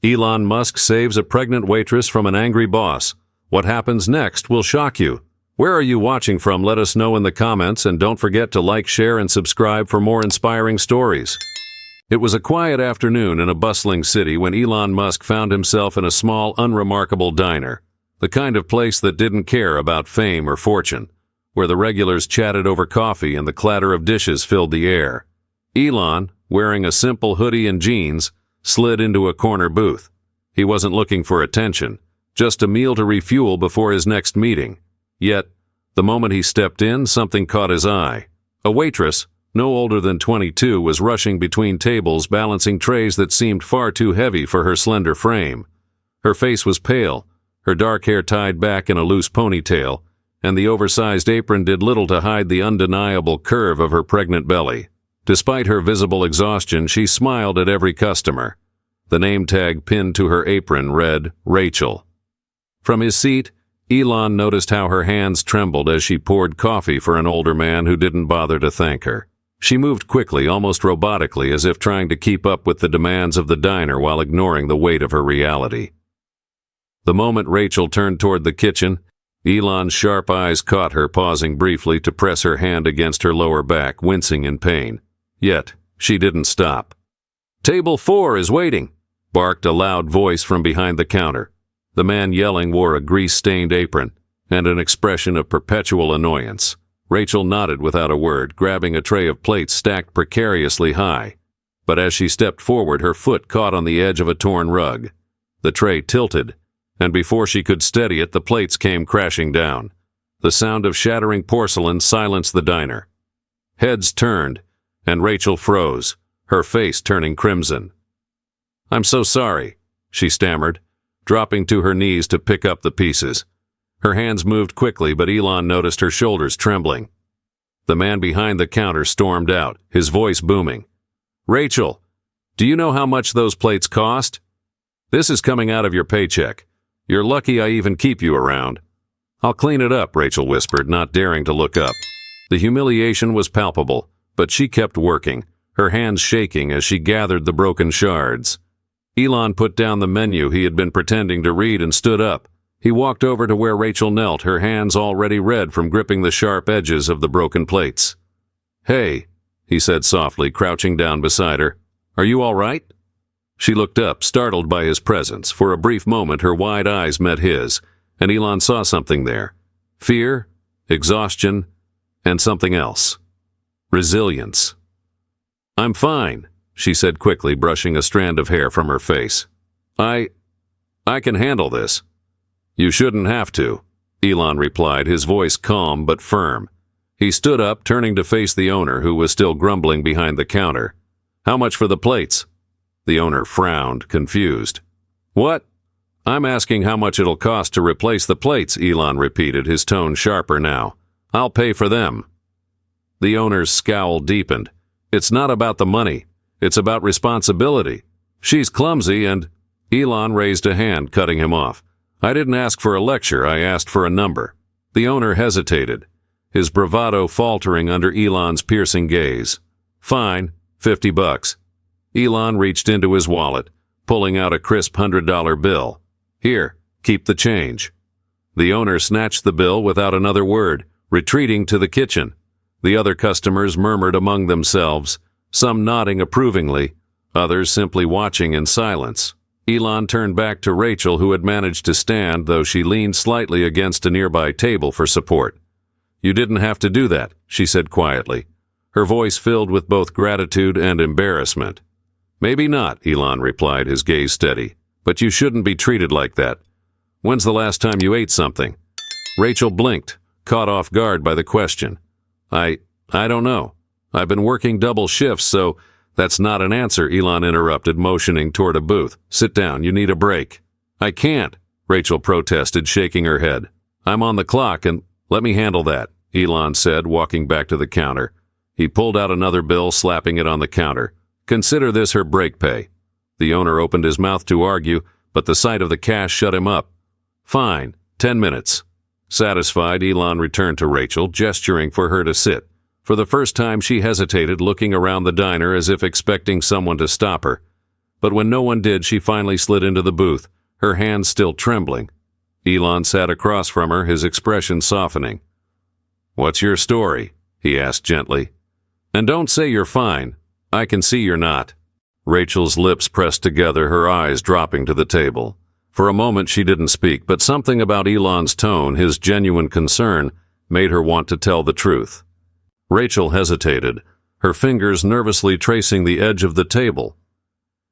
Elon Musk saves a pregnant waitress from an angry boss. What happens next will shock you. Where are you watching from? Let us know in the comments, and don't forget to like, share, and subscribe for more inspiring stories. It was a quiet afternoon in a bustling city when Elon Musk found himself in a small, unremarkable diner. The kind of place that didn't care about fame or fortune, where the regulars chatted over coffee and the clatter of dishes filled the air. Elon, wearing a simple hoodie and jeans, slid into a corner booth. He wasn't looking for attention, just a meal to refuel before his next meeting. Yet, the moment he stepped in, something caught his eye. A waitress, no older than 22, was rushing between tables, balancing trays that seemed far too heavy for her slender frame. Her face was pale, her dark hair tied back in a loose ponytail, and the oversized apron did little to hide the undeniable curve of her pregnant belly. Despite her visible exhaustion, she smiled at every customer. The name tag pinned to her apron read, Rachel. From his seat, Elon noticed how her hands trembled as she poured coffee for an older man who didn't bother to thank her. She moved quickly, almost robotically, as if trying to keep up with the demands of the diner while ignoring the weight of her reality. The moment Rachel turned toward the kitchen, Elon's sharp eyes caught her, pausing briefly to press her hand against her lower back, wincing in pain. Yet, she didn't stop. "Table 4 is waiting," barked a loud voice from behind the counter. The man yelling wore a grease-stained apron and an expression of perpetual annoyance. Rachel nodded without a word, grabbing a tray of plates stacked precariously high. But as she stepped forward, her foot caught on the edge of a torn rug. The tray tilted, and before she could steady it, the plates came crashing down. The sound of shattering porcelain silenced the diner. Heads turned, and Rachel froze, her face turning crimson. "I'm so sorry," she stammered, dropping to her knees to pick up the pieces. Her hands moved quickly, but Elon noticed her shoulders trembling. The man behind the counter stormed out, his voice booming. "Rachel, do you know how much those plates cost? This is coming out of your paycheck. You're lucky I even keep you around." "I'll clean it up," Rachel whispered, not daring to look up. The humiliation was palpable, but she kept working, her hands shaking as she gathered the broken shards. Elon put down the menu he had been pretending to read and stood up. He walked over to where Rachel knelt, her hands already red from gripping the sharp edges of the broken plates. "Hey," he said softly, crouching down beside her. "Are you all right?" She looked up, startled by his presence. For a brief moment, her wide eyes met his, and Elon saw something there. Fear, exhaustion, and something else. Resilience. "I'm fine," she said quickly, brushing a strand of hair from her face. I can handle this." "You shouldn't have to," Elon replied, his voice calm but firm. He stood up, turning to face the owner, who was still grumbling behind the counter. "How much for the plates?" The owner frowned, confused. "What?" "I'm asking how much it'll cost to replace the plates," Elon repeated, his tone sharper now. "I'll pay for them." The owner's scowl deepened. "It's not about the money. It's about responsibility. She's clumsy and—" Elon raised a hand, cutting him off. "I didn't ask for a lecture, I asked for a number." The owner hesitated, his bravado faltering under Elon's piercing gaze. "Fine, $50. Elon reached into his wallet, pulling out a crisp $100 bill. "Here, keep the change." The owner snatched the bill without another word, retreating to the kitchen. The other customers murmured among themselves, some nodding approvingly, others simply watching in silence. Elon turned back to Rachel, who had managed to stand, though she leaned slightly against a nearby table for support. "You didn't have to do that," she said quietly, her voice filled with both gratitude and embarrassment. "Maybe not," Elon replied, his gaze steady, "but you shouldn't be treated like that. When's the last time you ate something?" Rachel blinked, caught off guard by the question. I don't know. I've been working double shifts, so—" "That's not an answer," Elon interrupted, motioning toward a booth. "Sit down, you need a break." "I can't," Rachel protested, shaking her head. "I'm on the clock, and—" "Let me handle that," Elon said, walking back to the counter. He pulled out another bill, slapping it on the counter. "Consider this her break pay." The owner opened his mouth to argue, but the sight of the cash shut him up. "Fine, 10 minutes. Satisfied, Elon returned to Rachel, gesturing for her to sit. For the first time, she hesitated, looking around the diner as if expecting someone to stop her. But when no one did, she finally slid into the booth, her hands still trembling. Elon sat across from her, his expression softening. "What's your story?" he asked gently. "And don't say you're fine. I can see you're not." Rachel's lips pressed together, her eyes dropping to the table. For a moment she didn't speak, but something about Elon's tone, his genuine concern, made her want to tell the truth. Rachel hesitated, her fingers nervously tracing the edge of the table.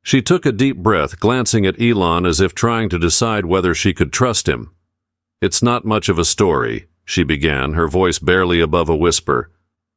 She took a deep breath, glancing at Elon as if trying to decide whether she could trust him. "It's not much of a story," she began, her voice barely above a whisper.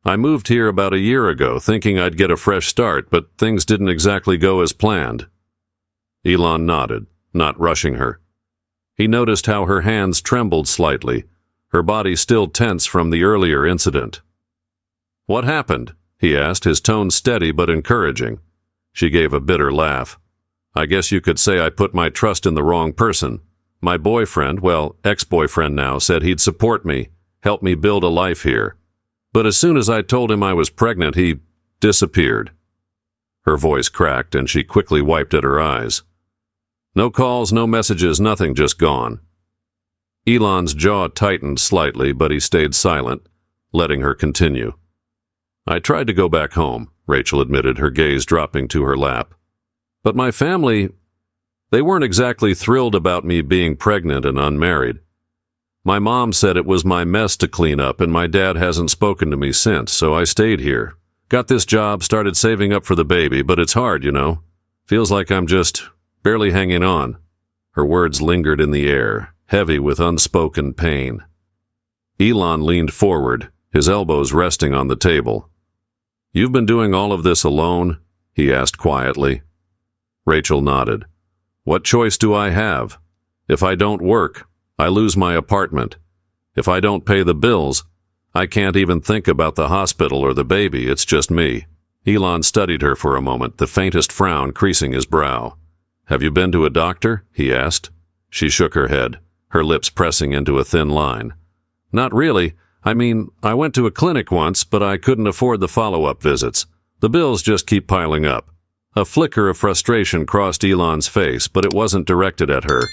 "I moved here about a year ago, thinking I'd get a fresh start, but things didn't exactly go as planned." Elon nodded, not rushing her. He noticed how her hands trembled slightly, her body still tense from the earlier incident. "What happened?" he asked, his tone steady but encouraging. She gave a bitter laugh. "I guess you could say I put my trust in the wrong person. My boyfriend, well, ex-boyfriend now, said he'd support me, help me build a life here. But as soon as I told him I was pregnant, he disappeared." Her voice cracked, and she quickly wiped at her eyes. "No calls, no messages, nothing, just gone." Elon's jaw tightened slightly, but he stayed silent, letting her continue. "I tried to go back home," Rachel admitted, her gaze dropping to her lap. "But my family, they weren't exactly thrilled about me being pregnant and unmarried. My mom said it was my mess to clean up, and my dad hasn't spoken to me since, so I stayed here. Got this job, started saving up for the baby, but it's hard, you know. Feels like I'm just barely hanging on." Her words lingered in the air, heavy with unspoken pain. Elon leaned forward, his elbows resting on the table. "You've been doing all of this alone?" he asked quietly. Rachel nodded. "What choice do I have? If I don't work, I lose my apartment. If I don't pay the bills, I can't even think about the hospital or the baby. It's just me." Elon studied her for a moment, the faintest frown creasing his brow. "Have you been to a doctor?" he asked. She shook her head, her lips pressing into a thin line. "Not really. I mean, I went to a clinic once, but I couldn't afford the follow-up visits. The bills just keep piling up." A flicker of frustration crossed Elon's face, but it wasn't directed at her.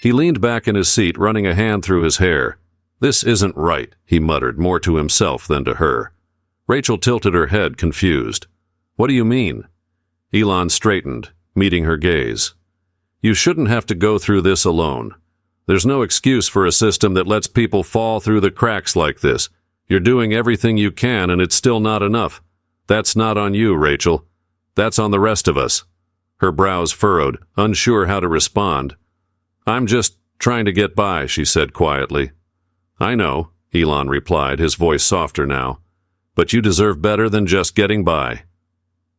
He leaned back in his seat, running a hand through his hair. "This isn't right," he muttered, more to himself than to her. Rachel tilted her head, confused. "What do you mean?" Elon straightened, meeting her gaze. "You shouldn't have to go through this alone. There's no excuse for a system that lets people fall through the cracks like this. You're doing everything you can, and it's still not enough. That's not on you, Rachel. That's on the rest of us." Her brows furrowed, unsure how to respond. "I'm just trying to get by," she said quietly. "I know," Elon replied, his voice softer now. "But you deserve better than just getting by."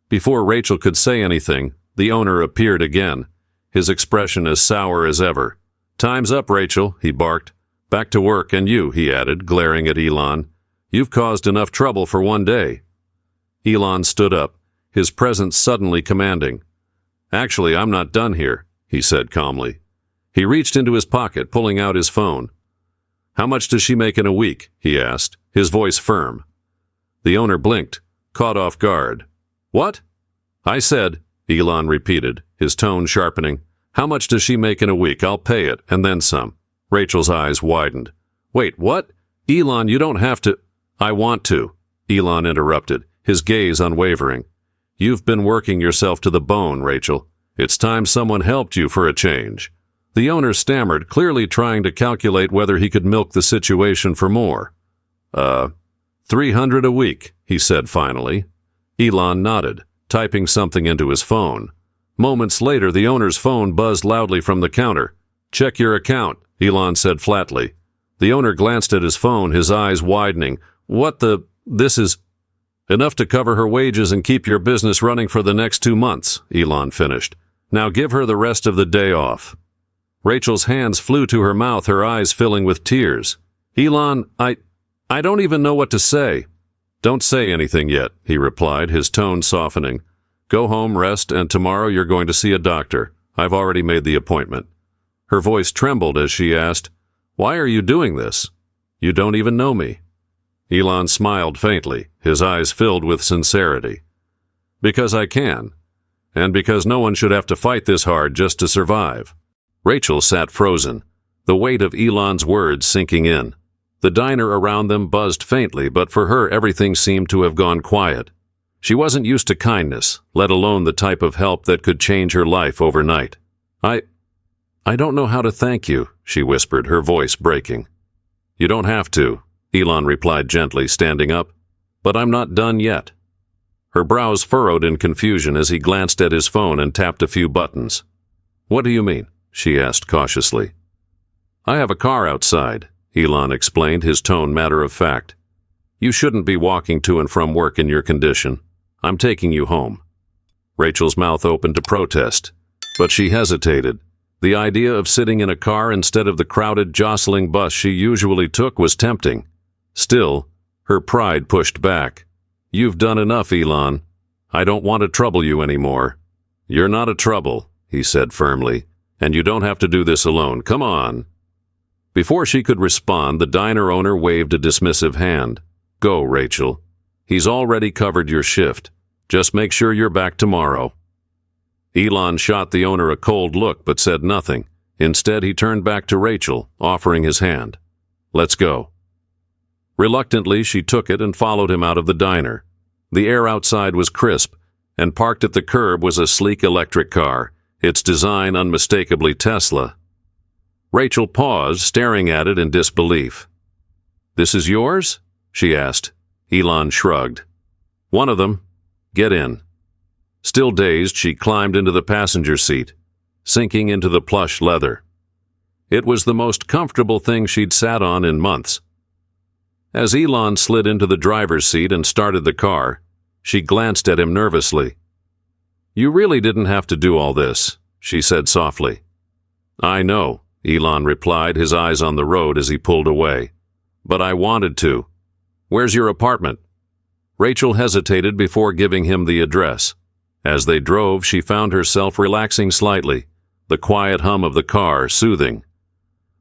Before Rachel could say anything, the owner appeared again, his expression as sour as ever. "Time's up, Rachel," he barked. "Back to work, and you," he added, glaring at Elon. "You've caused enough trouble for one day." Elon stood up, his presence suddenly commanding. "Actually, I'm not done here," he said calmly. He reached into his pocket, pulling out his phone. "How much does she make in a week?" he asked, his voice firm. The owner blinked, caught off guard. "What?" "I said," Elon repeated, his tone sharpening, "how much does she make in a week? I'll pay it, and then some." Rachel's eyes widened. "Wait, what? Elon, you don't have to—" "I want to," Elon interrupted, his gaze unwavering. "You've been working yourself to the bone, Rachel. It's time someone helped you for a change." The owner stammered, clearly trying to calculate whether he could milk the situation for more. $300 a week, he said finally. Elon nodded, typing something into his phone. Moments later, the owner's phone buzzed loudly from the counter. "Check your account," Elon said flatly. The owner glanced at his phone, his eyes widening. This is enough to cover her wages and keep your business running for the next 2 months, Elon finished. "Now give her the rest of the day off." Rachel's hands flew to her mouth, her eyes filling with tears. "Elon, I don't even know what to say." "Don't say anything yet," he replied, his tone softening. "Go home, rest, and tomorrow you're going to see a doctor. I've already made the appointment." Her voice trembled as she asked, "Why are you doing this? You don't even know me." Elon smiled faintly, his eyes filled with sincerity. "Because I can. and because no one should have to fight this hard just to survive. Rachel sat frozen, the weight of Elon's words sinking in. The diner around them buzzed faintly, but for her everything seemed to have gone quiet. She wasn't used to kindness, let alone the type of help that could change her life overnight. I don't know how to thank you, she whispered, her voice breaking. You don't have to, Elon replied gently, standing up. But I'm not done yet. Her brows furrowed in confusion as he glanced at his phone and tapped a few buttons. What do you mean? She asked cautiously. I have a car outside, Elon explained, his tone matter of fact. You shouldn't be walking to and from work in your condition. I'm taking you home. Rachel's mouth opened to protest, but she hesitated. The idea of sitting in a car instead of the crowded, jostling bus she usually took was tempting. Still, her pride pushed back. You've done enough, Elon. I don't want to trouble you anymore. You're not a trouble, he said firmly, and you don't have to do this alone. Come on. Before she could respond, the diner owner waved a dismissive hand. Go, Rachel. He's already covered your shift. Just make sure you're back tomorrow. Elon shot the owner a cold look but said nothing. Instead, he turned back to Rachel, offering his hand. Let's go. Reluctantly, she took it and followed him out of the diner. The air outside was crisp, and parked at the curb was a sleek electric car, its design unmistakably Tesla. Rachel paused, staring at it in disbelief. This is yours? She asked. Elon shrugged. One of them. Get in. Still dazed, she climbed into the passenger seat, sinking into the plush leather. It was the most comfortable thing she'd sat on in months. As Elon slid into the driver's seat and started the car, she glanced at him nervously. You really didn't have to do all this, she said softly. I know, Elon replied, his eyes on the road as he pulled away. But I wanted to. Where's your apartment? Rachel hesitated before giving him the address. As they drove, she found herself relaxing slightly, the quiet hum of the car soothing.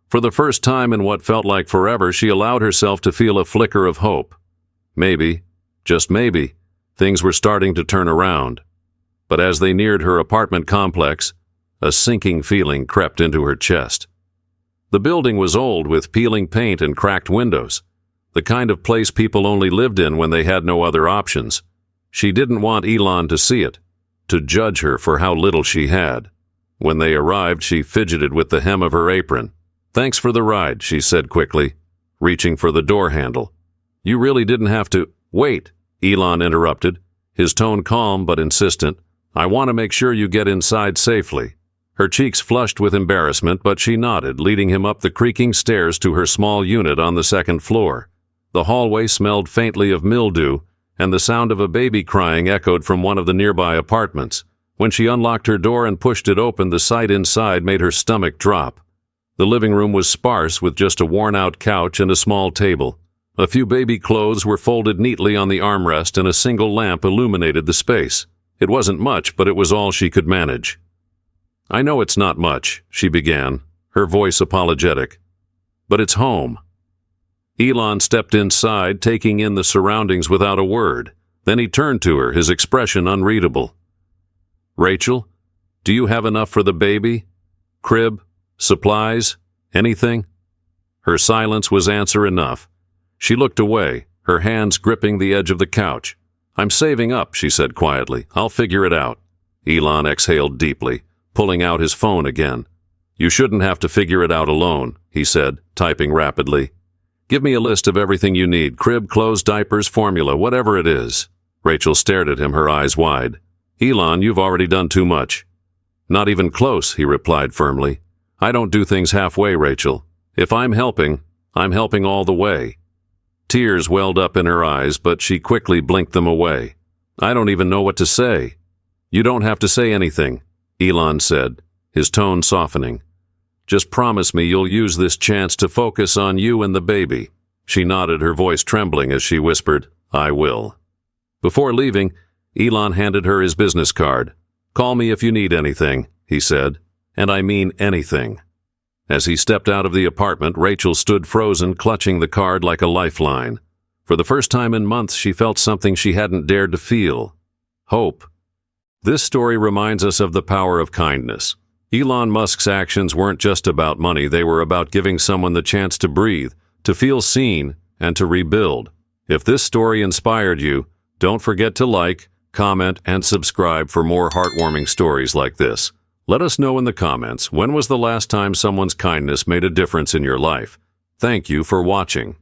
For the first time in what felt like forever, she allowed herself to feel a flicker of hope. Maybe, just maybe, things were starting to turn around. But as they neared her apartment complex, a sinking feeling crept into her chest. The building was old, with peeling paint and cracked windows, the kind of place people only lived in when they had no other options. She didn't want Elon to see it, to judge her for how little she had. When they arrived, she fidgeted with the hem of her apron. Thanks for the ride, she said quickly, reaching for the door handle. You really didn't have to— Wait, Elon interrupted, his tone calm but insistent. I want to make sure you get inside safely. Her cheeks flushed with embarrassment, but she nodded, leading him up the creaking stairs to her small unit on the second floor. The hallway smelled faintly of mildew, and the sound of a baby crying echoed from one of the nearby apartments. When she unlocked her door and pushed it open, the sight inside made her stomach drop. The living room was sparse, with just a worn-out couch and a small table. A few baby clothes were folded neatly on the armrest, and a single lamp illuminated the space. It wasn't much, but it was all she could manage. I know it's not much, she began, her voice apologetic. But it's home. Elon stepped inside, taking in the surroundings without a word. Then he turned to her, his expression unreadable. Rachel, do you have enough for the baby? Crib? Supplies? Anything? Her silence was answer enough. She looked away, her hands gripping the edge of the couch. I'm saving up, she said quietly. I'll figure it out. Elon exhaled deeply, pulling out his phone again. You shouldn't have to figure it out alone, he said, typing rapidly. Give me a list of everything you need, crib, clothes, diapers, formula, whatever it is. Rachel stared at him, her eyes wide. Elon, you've already done too much. Not even close, he replied firmly. I don't do things halfway, Rachel. If I'm helping all the way. Tears welled up in her eyes, but she quickly blinked them away. I don't even know what to say. You don't have to say anything, Elon said, his tone softening. Just promise me you'll use this chance to focus on you and the baby. She nodded, her voice trembling as she whispered, I will. Before leaving, Elon handed her his business card. Call me if you need anything, he said, and I mean anything. As he stepped out of the apartment, Rachel stood frozen, clutching the card like a lifeline. For the first time in months, she felt something she hadn't dared to feel. Hope. This story reminds us of the power of kindness. Elon Musk's actions weren't just about money, they were about giving someone the chance to breathe, to feel seen, and to rebuild. If this story inspired you, don't forget to like, comment, and subscribe for more heartwarming stories like this. Let us know in the comments, when was the last time someone's kindness made a difference in your life? Thank you for watching.